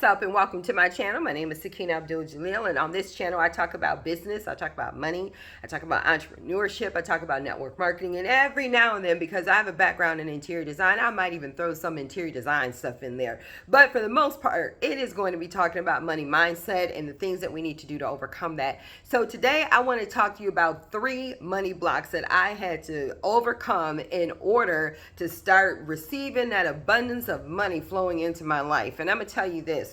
What's up, and welcome to my channel. My name is Sakina Abdul-Jalil, and on this channel I talk about business, I talk about money, I talk about entrepreneurship, I talk about network marketing, and every now and then, because I have a background in interior design, I might even throw some interior design stuff in there. But for the most part, it is going to be talking about money mindset and the things that we need to do to overcome that. So today I want to talk to you about 3 money blocks that I had to overcome in order to start receiving that abundance of money flowing into my life. And I'm going to tell you this.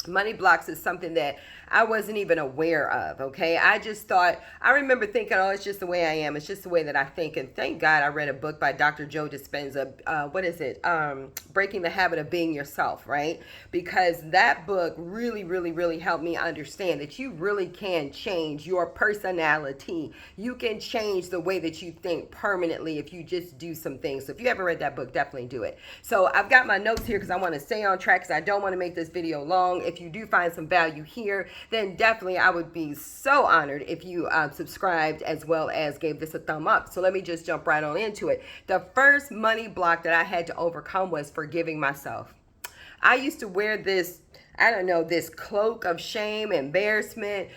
Money blocks is something that I wasn't even aware of, okay? I remember thinking, oh, it's just the way I am. It's just the way that I think. And thank God I read a book by Dr. Joe Dispenza. What is it? Breaking the Habit of Being Yourself, right? Because that book really helped me understand that you really can change your personality. You can change the way that you think permanently if you just do some things. So if you haven't read that book, definitely do it. So I've got my notes here because I want to stay on track because I don't want to make this video long. If you do find some value here, then definitely I would be so honored if you subscribed as well as gave this a thumb up. So let me just jump right on into it. The first money block that I had to overcome was forgiving myself. I used to wear this, this cloak of shame, embarrassment,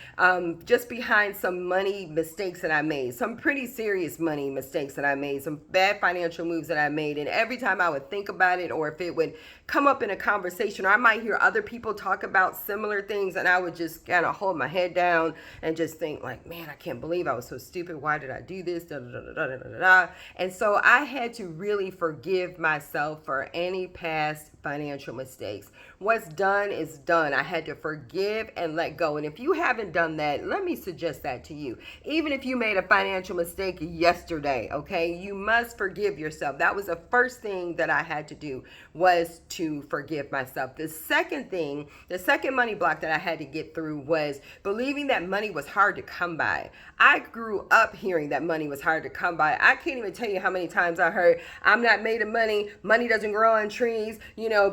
just behind some money mistakes that I made, some pretty serious money mistakes that I made, some bad financial moves that I made. And every time I would think about it, or if it would come up in a conversation, or I might hear other people talk about similar things, and I would just kind of hold my head down and just think like, man, I can't believe I was so stupid. Why did I do this? And so I had to really forgive myself for any past financial mistakes. What's done is done. I had to forgive and let go. And if you haven't done that, let me suggest that to you. Even if you made a financial mistake yesterday, okay, you must forgive yourself. That was the first thing that I had to do, was to forgive myself. The second money block that I had to get through was believing that money was hard to come by. I grew up hearing that money was hard to come by. I can't even tell you how many times I heard, I'm not made of money. Money doesn't grow on trees.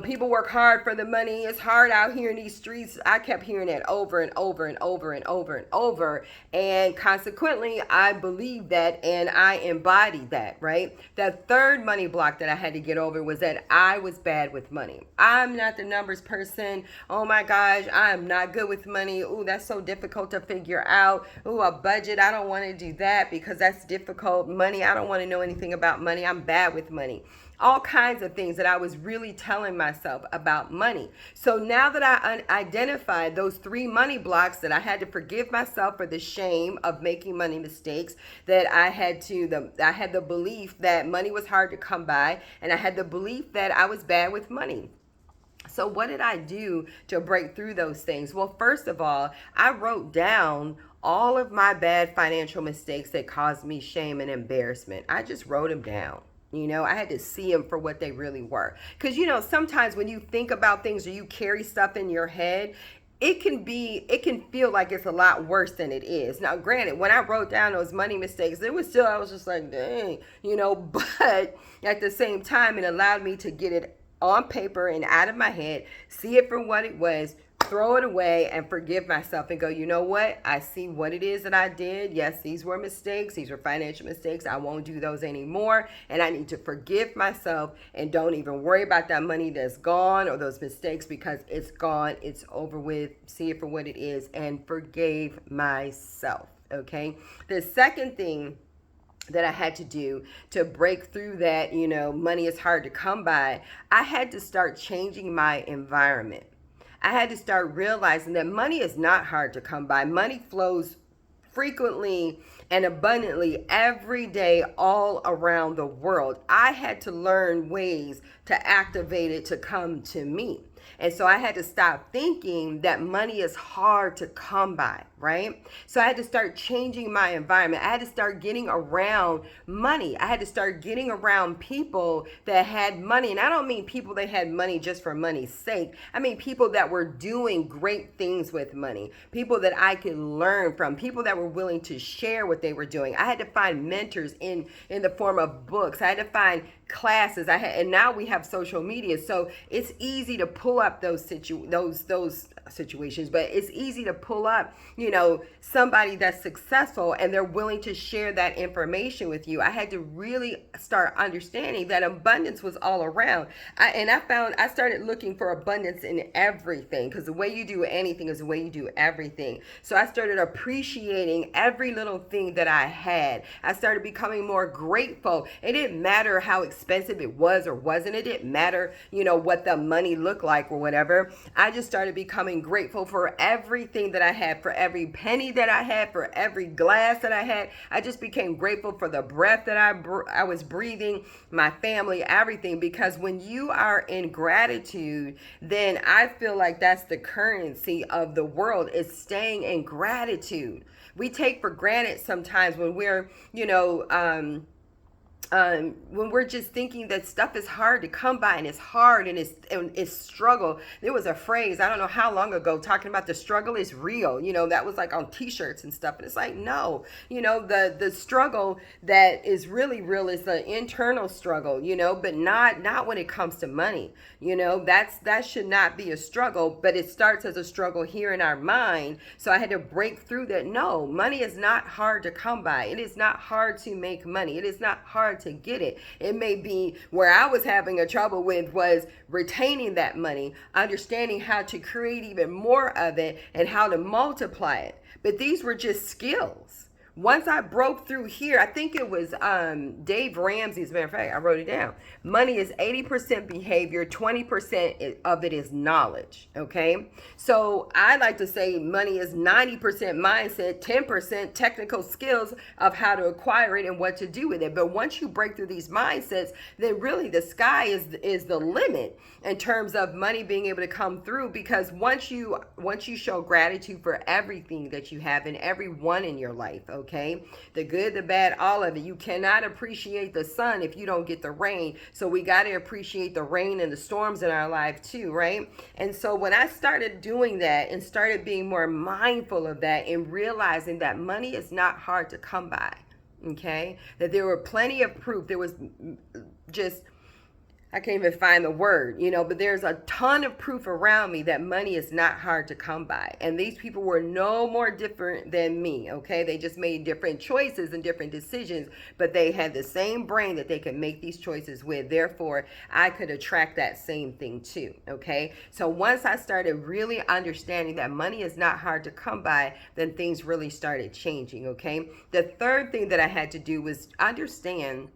People work hard for the money. It's hard out here in these streets. I kept hearing that over and over and over and over and over. And consequently, I believed that and I embodied that, right? The third money block that I had to get over was that I was bad with money. I'm not the numbers person. Oh my gosh, I am not good with money. Ooh, that's so difficult to figure out. Ooh, a budget. I don't want to do that because that's difficult. Money. I don't want to know anything about money. I'm bad with money. All kinds of things that I was really telling myself about money. So now that I identified those 3 money blocks, that I had to forgive myself for the shame of making money mistakes, that I had the belief that money was hard to come by, and I had the belief that I was bad with money. So what did I do to break through those things? Well, first of all, I wrote down all of my bad financial mistakes that caused me shame and embarrassment. I just wrote them down. I had to see them for what they really were. Because, sometimes when you think about things or you carry stuff in your head, it can feel like it's a lot worse than it is. Now, granted, when I wrote down those money mistakes, I was just like, dang, but at the same time, it allowed me to get it on paper and out of my head, see it for what it was, throw it away, and forgive myself and go, you know what? I see what it is that I did. Yes, these were mistakes. These were financial mistakes. I won't do those anymore. And I need to forgive myself and don't even worry about that money that's gone or those mistakes, because it's gone. It's over with. See it for what it is, and forgave myself. Okay. The second thing that I had to do to break through that, money is hard to come by, I had to start changing my environment. I had to start realizing that money is not hard to come by. Money flows frequently and abundantly every day all around the world. I had to learn ways to activate it to come to me. And so I had to stop thinking that money is hard to come by, right? So I had to start changing my environment. I had to start getting around money. I had to start getting around people that had money. And I don't mean people that had money just for money's sake. I mean people that were doing great things with money, people that I could learn from, people that were willing to share what they were doing. I had to find mentors in the form of books. I had to find classes. And now we have social media, so it's easy to pull up those situations, but it's easy to pull up, somebody that's successful and they're willing to share that information with you. I had to really start understanding that abundance was all around. I started looking for abundance in everything, because the way you do anything is the way you do everything. So I started appreciating every little thing that I had. I started becoming more grateful. It didn't matter how expensive it was or wasn't. It didn't matter, what the money looked like or whatever. I just started becoming grateful for everything that I had, for every penny that I had, for every glass that I had. I just became grateful for the breath that I was breathing, my family, everything. Because when you are in gratitude, then I feel like that's the currency of the world, is staying in gratitude. We take for granted sometimes when we're, when we're just thinking that stuff is hard to come by, and it's hard, and it's struggle. There was a phrase, I don't know how long ago, talking about the struggle is real. That was like on t-shirts and stuff. And it's like, no, the struggle that is really real is the internal struggle, but not when it comes to money. That should not be a struggle, but it starts as a struggle here in our mind. So I had to break through that. No, money is not hard to come by. It is not hard to make money. It is not hard to get it. It may be where I was having a trouble with was retaining that money, understanding how to create even more of it and how to multiply it. But these were just skills. Once I broke through here, I think it was Dave Ramsey, as a matter of fact, I wrote it down. Money is 80% behavior, 20% of it is knowledge, okay? So I like to say money is 90% mindset, 10% technical skills of how to acquire it and what to do with it. But once you break through these mindsets, then really the sky is the limit in terms of money being able to come through. Because once you show gratitude for everything that you have and everyone in your life, okay, the good, the bad, all of it. You cannot appreciate the sun if you don't get the rain. So we got to appreciate the rain and the storms in our life too, right? And so when I started doing that and started being more mindful of that and realizing that money is not hard to come by, okay, that there were plenty of proof. There was just, I can't even find the word, but there's a ton of proof around me that money is not hard to come by. And these people were no more different than me, okay? They just made different choices and different decisions, but they had the same brain that they could make these choices with. Therefore, I could attract that same thing too, okay? So once I started really understanding that money is not hard to come by, then things really started changing, okay? The third thing that I had to do was understand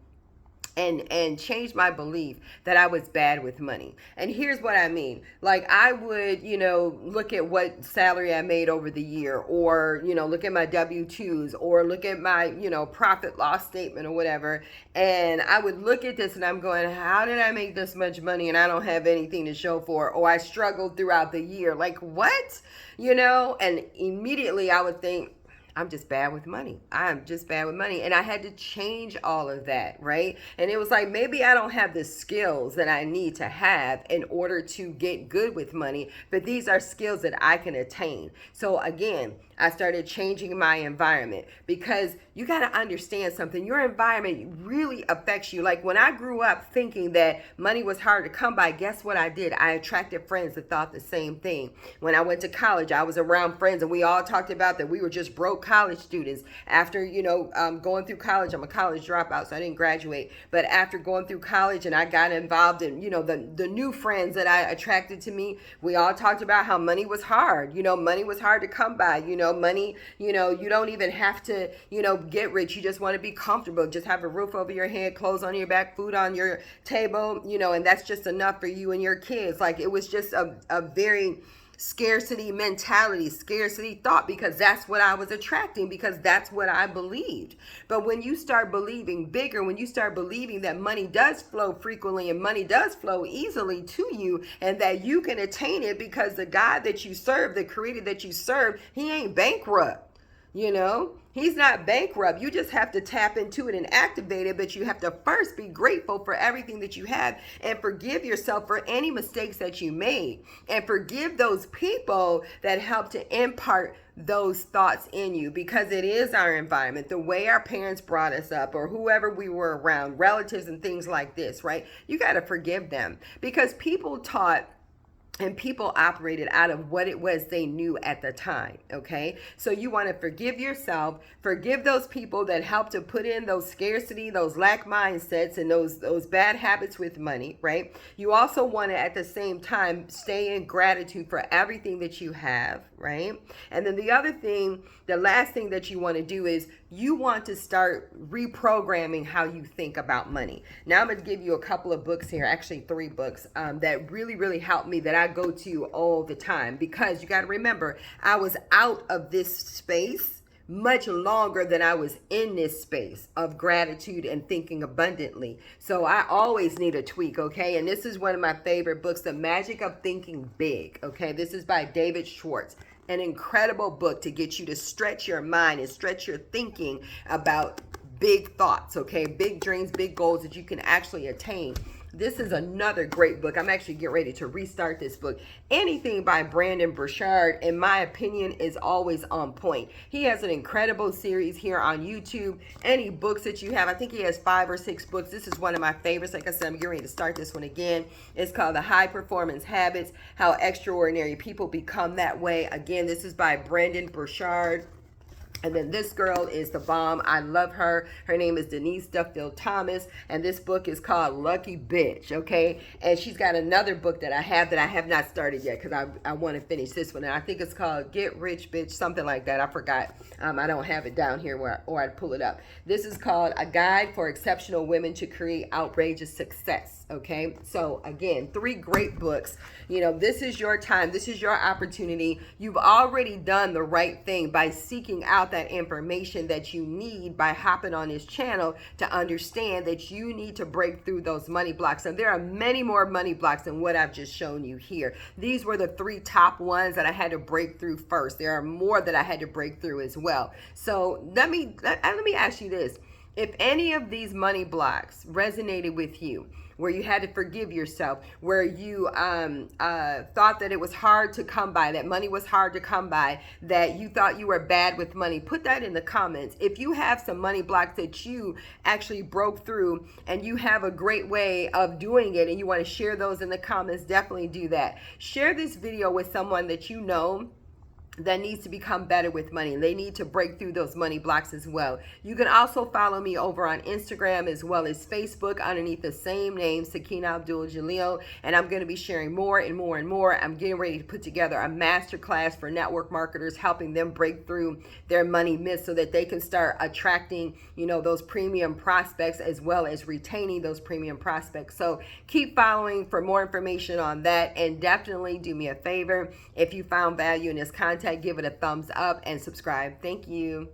and change my belief that I was bad with money. And here's what I mean. Like I would, look at what salary I made over the year, or, look at my W-2s, or look at my, profit loss statement or whatever. And I would look at this and I'm going, how did I make this much money and I don't have anything to show for it? Or I struggled throughout the year. Like what? And immediately I would think, I'm just bad with money. I'm just bad with money. And I had to change all of that, right? And it was like, maybe I don't have the skills that I need to have in order to get good with money, but these are skills that I can attain. So again, I started changing my environment, because you got to understand something. Your environment really affects you. Like when I grew up thinking that money was hard to come by, guess what I did? I attracted friends that thought the same thing. When I went to college, I was around friends and we all talked about that we were just broke college students. After, going through college, I'm a college dropout, so I didn't graduate. But after going through college and I got involved in, the new friends that I attracted to me, we all talked about how money was hard. Money was hard to come by. Money, you don't even have to, get rich. You just want to be comfortable, just have a roof over your head, clothes on your back, food on your table, and that's just enough for you and your kids. Like it was just a very scarcity mentality, scarcity thought, because that's what I was attracting, because that's what I believed. But when you start believing bigger, when you start believing that money does flow frequently and money does flow easily to you, and that you can attain it because the God that you serve, the creator that you serve, he ain't bankrupt. He's not bankrupt. You just have to tap into it and activate it, but you have to first be grateful for everything that you have and forgive yourself for any mistakes that you made, and forgive those people that helped to impart those thoughts in you, because it is our environment, the way our parents brought us up, or whoever we were around, relatives and things like this, right? You got to forgive them, because people taught and people operated out of what it was they knew at the time. Okay, so you want to forgive yourself, forgive those people that helped to put in those scarcity, those lack mindsets, and those bad habits with money, right? You also want to at the same time stay in gratitude for everything that you have, right? And then the other thing, the last thing that you want to do is you want to start reprogramming how you think about money. Now I'm going to give you a couple of books here, actually 3 books that really helped me, that I go to all the time, because you got to remember, I was out of this space much longer than I was in this space of gratitude and thinking abundantly. So I always need a tweak, okay? And this is one of my favorite books, The Magic of Thinking Big, okay? This is by David Schwartz. An incredible book to get you to stretch your mind and stretch your thinking about big thoughts, okay? Big dreams, big goals that you can actually attain. This is another great book. I'm actually getting ready to restart this book. Anything by Brandon Burchard, in my opinion, is always on point. He has an incredible series here on YouTube. Any books that you have, I think he has 5 or 6 books. This is one of my favorites. Like I said, I'm getting ready to start this one again. It's called The High Performance Habits, How Extraordinary People Become That Way. Again, this is by Brandon Burchard. And then this girl is the bomb. I love her. Her name is Denise Duffield Thomas. And this book is called Lucky Bitch, okay? And she's got another book that I have not started yet, because I want to finish this one. And I think it's called Get Rich Bitch, something like that. I forgot. I don't have it down here or I'd pull it up. This is called A Guide for Exceptional Women to Create Outrageous Success, okay? So again, 3 great books. You know, this is your time. This is your opportunity. You've already done the right thing by seeking out that information that you need by hopping on this channel to understand that you need to break through those money blocks. And there are many more money blocks than what I've just shown you here. These were the 3 top ones that I had to break through first. There are more that I had to break through as well. So let me ask you this. If any of these money blocks resonated with you, where you had to forgive yourself, where you thought that it was hard to come by, that money was hard to come by, that you thought you were bad with money, put that in the comments. If you have some money blocks that you actually broke through and you have a great way of doing it and you want to share those in the comments, definitely do that. Share this video with someone that you know that needs to become better with money. They need to break through those money blocks as well. You can also follow me over on Instagram as well as Facebook underneath the same name, Sakina Abdul-Jalil, and I'm going to be sharing more and more and more. I'm getting ready to put together a masterclass for network marketers, helping them break through their money myths so that they can start attracting, you know, those premium prospects as well as retaining those premium prospects. So keep following for more information on that, and definitely do me a favor. If you found value in this content, give it a thumbs up and subscribe. Thank you.